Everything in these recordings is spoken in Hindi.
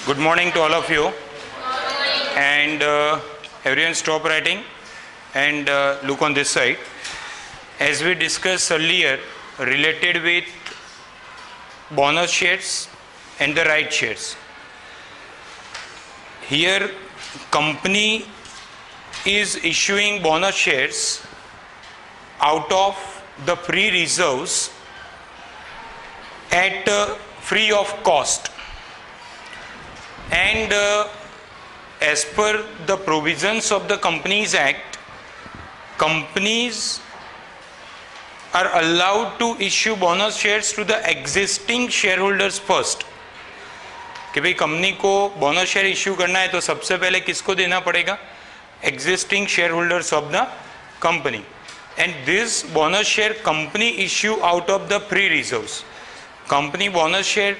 Good morning to all of you. And everyone stop writing and look on this side. As we discussed earlier, related with bonus shares and the right shares. Here, company is issuing bonus shares out of the free reserves at free of cost. And as per the provisions of the Companies Act, companies are allowed to issue bonus shares to the existing shareholders first. कि भाई कंपनी को बोनस शेयर इश्यू करना है तो सबसे पहले किसको देना पड़ेगा? Existing shareholders of the company. And this bonus share company issue out of the free reserves. Company bonus share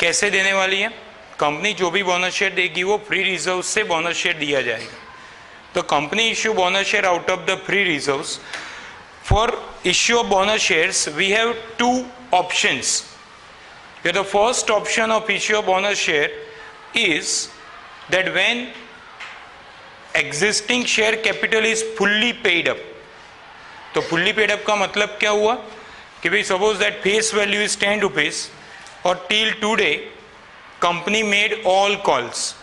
कैसे देने वाली है? कंपनी जो भी बोनस शेयर देगी वो फ्री रिजर्व से बोनस शेयर दिया जाएगा. तो company issue bonus share out of the free reserves. For issue of bonus shares we have two options. The first option of issue of bonus share is that when existing share capital is fully paid up. तो fully paid up का मतलब क्या हुआ कि भाई suppose that face value is 10 rupees और till today company made all calls.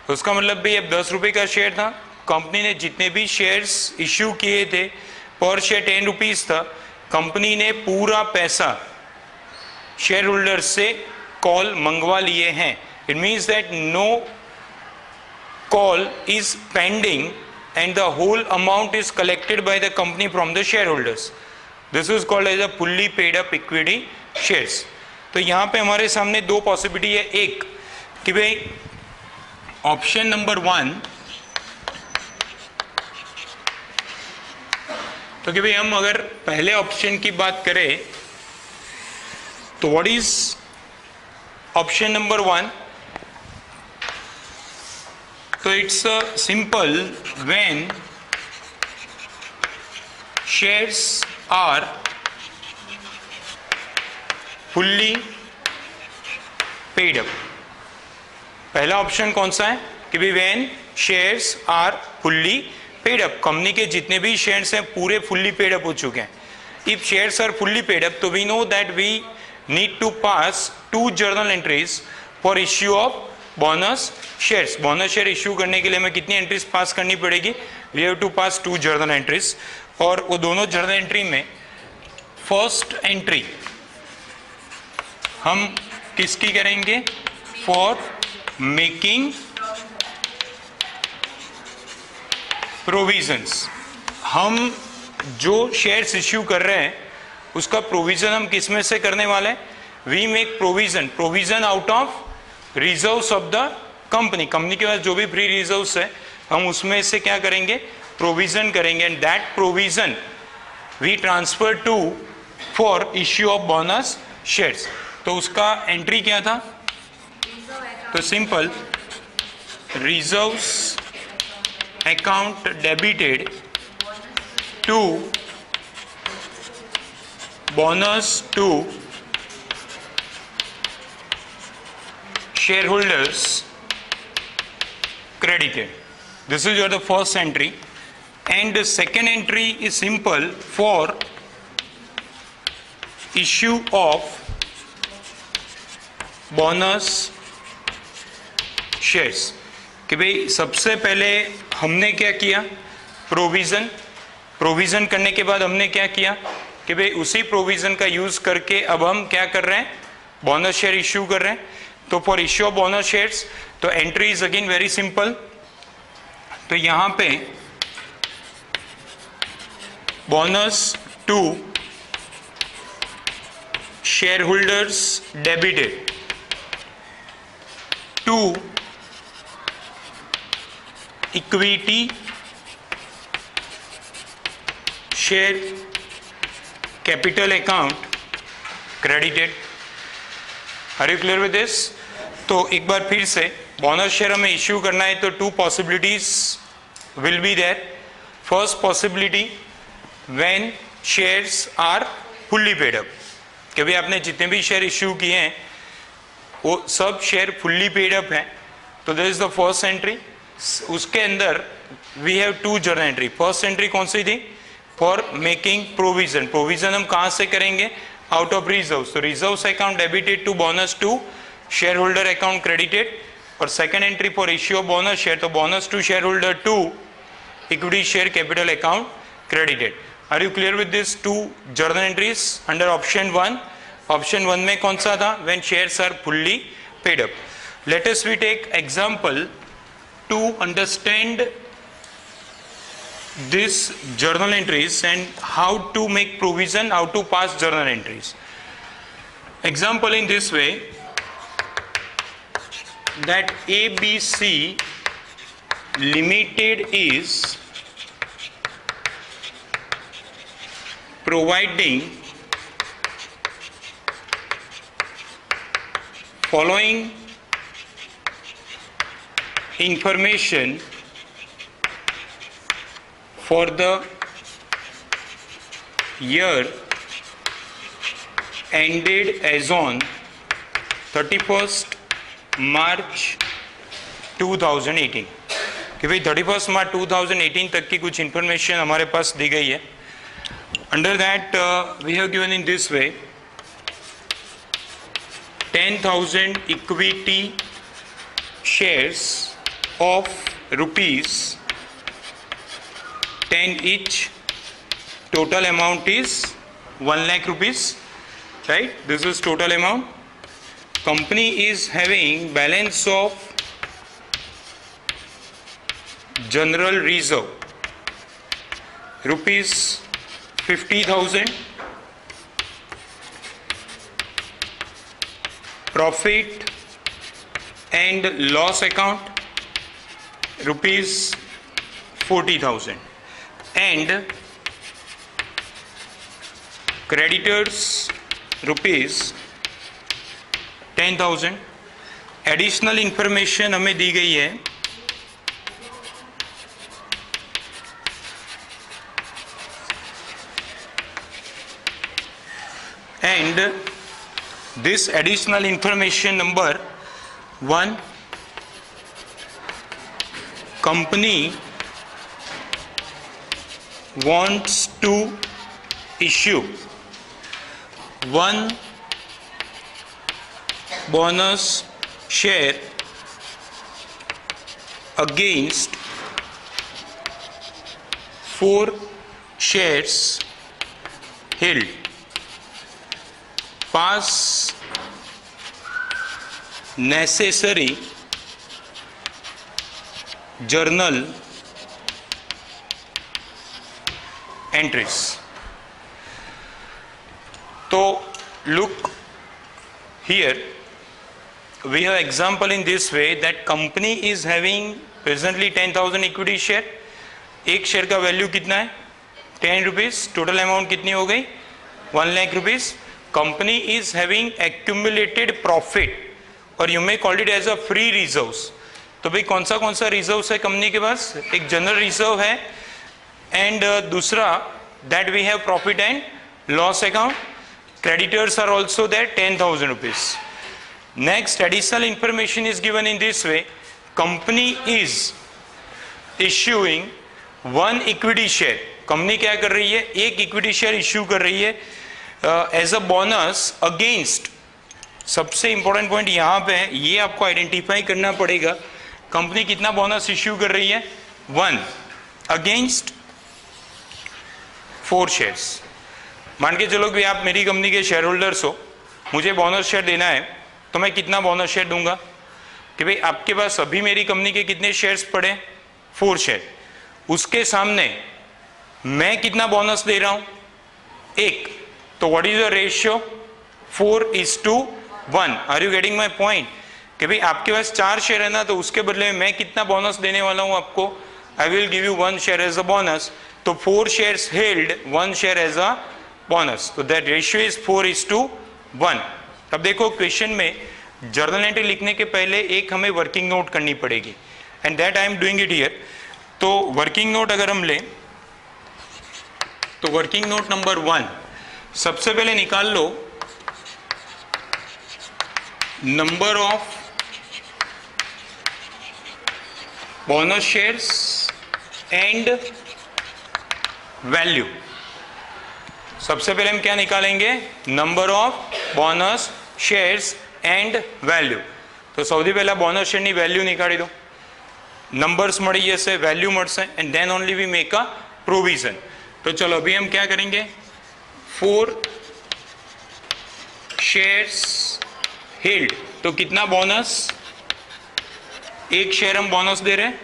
उसका मतलब भाई अब 10 रुपये का शेयर था, कंपनी ने जितने भी शेयर्स इश्यू किए थे पर शेयर 10 रुपीज़ था, कंपनी ने पूरा पैसा शेयर होल्डर से कॉल मंगवा लिए हैं. It means that no call is pending and the whole amount is collected by the company from the share holders. This is called as a fully paid up equity shares. तो यहाँ पे हमारे सामने दो पॉसिबिलिटी है. एक कि भाई ऑप्शन नंबर 1, तो कि भाई हम अगर पहले ऑप्शन की बात करें तो व्हाट इज ऑप्शन नंबर 1? तो it's simple. When shares are fully paid up. पहला ऑप्शन कौन सा है कि भाई when shares are fully paid up, company के जितने भी शेयर्स हैं पूरे फुल्ली पेड अप हो चुके हैं. If shares are fully paid up तो we know that we need to pass 2 journal entries for issue of bonus shares. Bonus share issue करने के लिए हमें कितनी एंट्रीज पास करनी पड़ेगी? We have to pass 2 journal entries. और वो दोनों जर्नल एंट्री में फर्स्ट एंट्री हम किसकी करेंगे? For making provisions. हम जो शेयर्स इश्यू कर रहे हैं उसका प्रोविजन हम किस में से करने वाले हैं? We make provision out of reserves of the company. Company के पास जो भी फ्री रिजर्व्स है हम उसमें से क्या करेंगे? प्रोविजन करेंगे. And that provision we transfer to for issue of bonus shares. तो उसका एंट्री क्या था? तो simple reserves account debited to bonus to shareholders credited. This is your the first entry. And the second entry is simple for issue of bonus shares. कि भाई सबसे पहले हमने क्या किया? प्रोविज़न करने के बाद हमने क्या किया कि भाई उसी प्रोविज़न का यूज़ करके अब हम क्या कर रहे हैं? बोनस शेयर इश्यू कर रहे हैं. तो for issue of bonus shares तो entry is again very simple. तो यहाँ पे bonus to share holders debited to equity share capital account credited. Are you clear with this? तो एक बार फिर से बोनस शेयर हमें इश्यू करना है तो 2 possibilities will be there. First possibility when shares are fully paid up, कि भाई आपने जितने भी शेयर इश्यू किए हैं वो सब शेयर फुल्ली पेड अप है, तो this is the first entry. उसके अंदर we have to journal entry. First entry कौन सी थी? For making provision. प्रोविजन हम कहाँ से करेंगे? Out of reserve. तो reserve account debited to bonus to share holder account credited. और second entry for issue of bonus share, तो bonus to share holder to equity share capital account credited. Are you clear with this two journal entries under option 1? Option 1 में कौन सा था? When shares are fully paid up. Let us we take example to understand this journal entries and how to make provision, how to pass journal entries. Example in this way, that ABC Limited is providing following information for the year ended as on 31st March 2018, कि भाई 31st March 2018 तक की कुछ इंफॉर्मेशन हमारे पास दी गई है। Under that we have given in this way 10,000 equity shares of rupees 10 each, total amount is 1 lakh rupees, right? This is total amount. Company is having balance of general reserve rupees 50,000, profit and loss account rupees 40,000, and creditors rupees 10,000. Additional information हमें दी गई है and this additional information number 1, company wants to issue 1 bonus share against 4 shares held. Pass necessary journal entries. So look here, we have example in this way that company is having presently 10,000 equity share. एक शेयर का वैल्यू कितना है? 10 रुपीज। टोटल अमाउंट कितनी हो गई? 1 lakh rupees. Company is having accumulated profit और you may called it as a free reserves. तो भाई कौन सा रिजर्व्स है कंपनी के पास? एक जनरल रिजर्व है and दूसरा that we have profit and loss account. Creditors are also there 10,000 rupees. Next additional information is given in this way. Company is issuing 1 equity share. Company क्या कर रही है? एक इक्विटी शेयर इश्यू कर रही है एज अ बोनस अगेंस्ट। सबसे इंपॉर्टेंट पॉइंट यहाँ पे है, ये आपको आइडेंटिफाई करना पड़ेगा। कंपनी कितना बोनस इश्यू कर रही है? 1 अगेंस्ट 4 शेयर्स। मान के चलो कि आप मेरी कंपनी के शेयर होल्डर्स हो, मुझे बोनस शेयर देना है, तो मैं कितना बोनस शेयर दूंगा? कि भाई आपके पास अभी मेरी कंपनी के कितने शेयर्स पड़े? 4 शेयर। उसके सामने मैं कितना बोनस दे रहा हूं? 1। तो what is the ratio? 4:1। Are you getting my point? कि भाई आपके पास 4 शेयर है ना, तो उसके बदले में मैं कितना बोनस देने वाला हूं आपको? I will give you 1 share as a bonus. तो 4 shares held, 1 share as a bonus. तो दैट रेशियो इज 4:1। अब देखो क्वेश्चन में जर्नल एंट्री लिखने के पहले एक हमें वर्किंग नोट करनी पड़ेगी, and that I am doing it here. तो वर्किंग नोट अगर हम लें तो वर्किंग नोट नंबर 1 सबसे पहले निकाल लो number of bonus shares and value. सबसे पहले हम क्या निकालेंगे, number of bonus shares and value. तो સૌથી પહેલા બોનસ શેરની વેલ્યુ નીકાળી દો, નંબર્સ મળી જશે, વેલ્યુ મળશે, and then only we make a provision. तो चलो अभी हम क्या करेंगे, 4 शेयर्स हेल्ड, तो कितना बोनस, एक शेयर हम बोनस दे रहे हैं।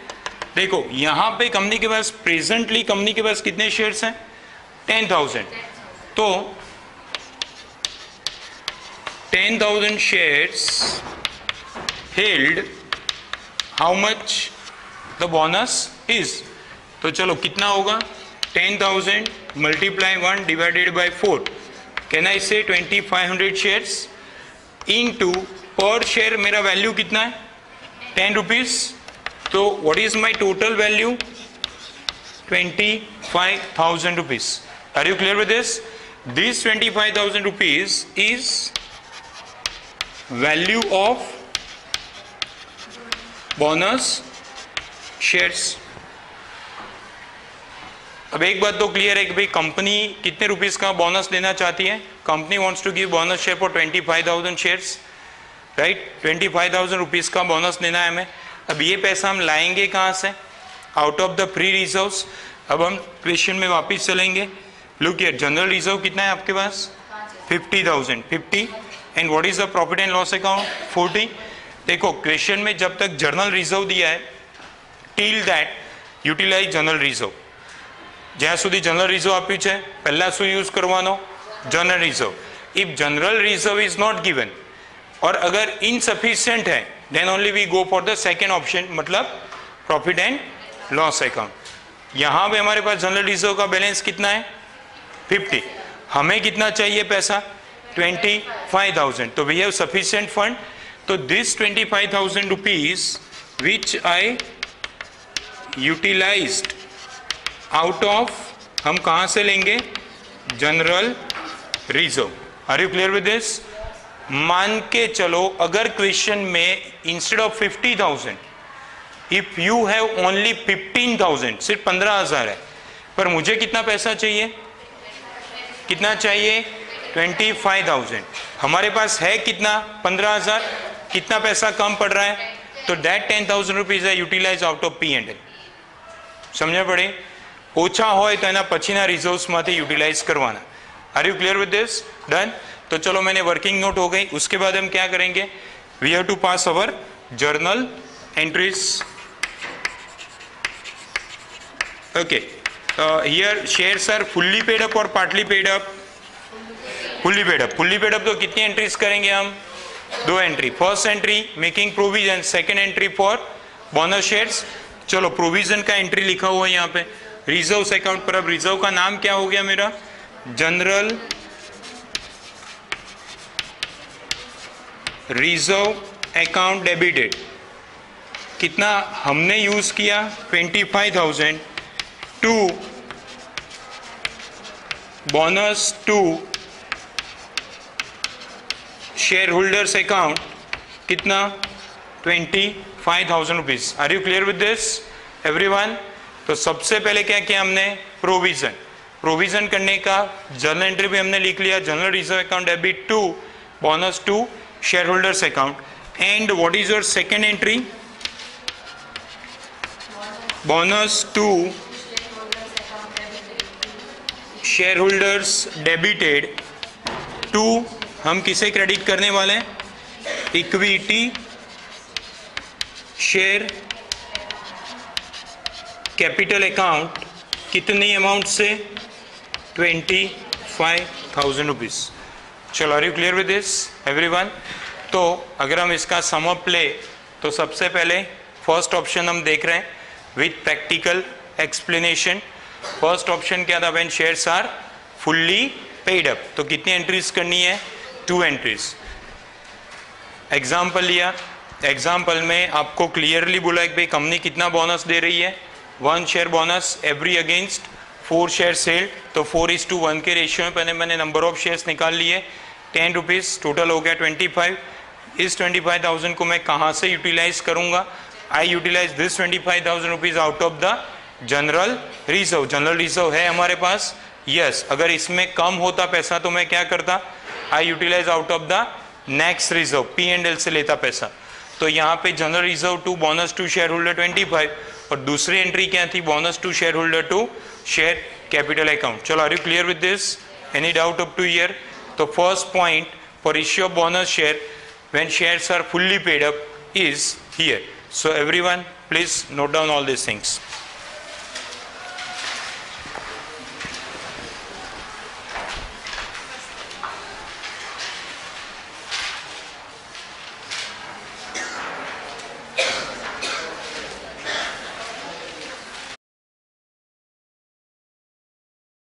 देखो यहां पे कंपनी के पास प्रेजेंटली कंपनी के पास कितने शेयर्स हैं, 10,000। तो 10,000 shares held, how much the bonus is. तो चलो कितना होगा, 10,000 multiply 1 divided by 4, can I say 2500 shares into per share मेरा वैल्यू कितना है 10 रुपीज। तो what is my total value, 25,000 rupees. Are you clear with this? This 25,000 rupees is value of bonus shares. अब एक बात तो क्लियर है कि भाई कंपनी कितने रुपीस का बोनस देना चाहती है, company wants to give bonus share for 25,000 shares, right. 25,000 rupees का बोनस देना है हमें। अब ये पैसा हम लाएंगे कहाँ से, out of the free reserves. अब हम क्वेश्चन में वापस चलेंगे। लुक हियर, जनरल रिजर्व कितना है आपके पास, 50,000, 50, and what is the profit and loss account, 40। देखो क्वेश्चन में जब तक जनरल रिजर्व दिया है, till that utilise general reserve. જ્યાં સુધી જનરલ રિઝર્વ આપ્યું છે પહેલાં શું યુઝ કરવાનો, general reserve. If general reserve is not given और अगर इनसफिशिएंट है then only we go for the second option, मतलब प्रॉफिट एंड लॉस अकाउंट। यहाँ पे हमारे पास जनरल रिजर्व का बैलेंस कितना है 50, हमें कितना चाहिए पैसा 25,000। तो वी हैव सफिशिएंट फंड। तो this 25,000 rupees which I utilised out of, हम कहाँ से लेंगे, general reserve. Are you clear with this? मान के चलो अगर क्वेश्चन में instead of 50,000 if you have only 15,000, सिर्फ 15,000 है, पर मुझे कितना पैसा चाहिए, कितना चाहिए 25,000। हमारे पास है कितना 15,000, कितना पैसा कम पड़ रहा है, तो दैट 10,000 रुपीज है यूटिलाइज आउट ऑफ P&L। समझ पड़े, ओछा होय तो एना पछीना रिजर्व्स मांथी यूटिलाइज करवाना। Are you clear with this? Done. तो चलो मैंने वर्किंग नोट हो गई। उसके बाद हम क्या करेंगे, we have to pass our journal entries. Okay, here shares are fully paid up और partly paid up, fully paid up. Fully paid up तो कितनी एंट्रीज करेंगे हम, 2 entry. First entry making provision, second entry for bonus shares. चलो प्रोविजन का एंट्री लिखा हुआ है यहाँ पे रिजर्व्स अकाउंट पर। अब रिजर्व का नाम क्या हो गया मेरा, जनरल रिजर्व अकाउंट डेबिटेड। कितना हमने यूज किया 25,000 to bonus to share holders account, कितना 25,000 rupees. Are you clear with this everyone? तो सबसे पहले क्या किया हमने, प्रोविजन। प्रोविजन करने का जर्नल एंट्री भी हमने लिख लिया, general reserve account debit to bonus to share holders account. And what is your second entry, bonus to share holders debited to, हम किसे क्रेडिट करने वाले हैं, इक्विटी शेयर कैपिटल अकाउंट, कितनी अमाउंट से 25,000 रुपीज। चलो are you clear with this everyone? तो अगर हम इसका सम अप ले तो सबसे पहले फर्स्ट ऑप्शन हम देख रहे हैं with practical explanation. First option क्या था, when shares are fully paid up. तो कितनी एंट्रीज करनी है, 2 एंट्रीज। एग्जाम्पल लिया, एग्जाम्पल में आपको क्लियरली बोला है कि भाई कंपनी कितना बोनस दे रही है, 1 share bonus every against 4 share sailed. तो 4:1 के रेशियो में पहले मैंने नंबर ऑफ शेयर्स निकाल लिए, 10 रुपीज़, टोटल हो गया 25। इस 25,000 को मैं कहाँ से यूटिलाइज करूँगा? I utilise this 25,000 rupees out of the general reserve. General reserve है हमारे पास, यस. अगर इसमें कम होता पैसा तो मैं क्या करता? I utilise out of the next reserve, P&L से लेता पैसा. तो यहाँ पे general reserve to bonus to share holder 25, और दूसरी एंट्री क्या थी? Bonus to share holder to share capital account. चलो, are you clear with this? Any doubt up to here? तो first point for issue of bonus share when shares are fully paid up is here. So everyone, please note down all these things.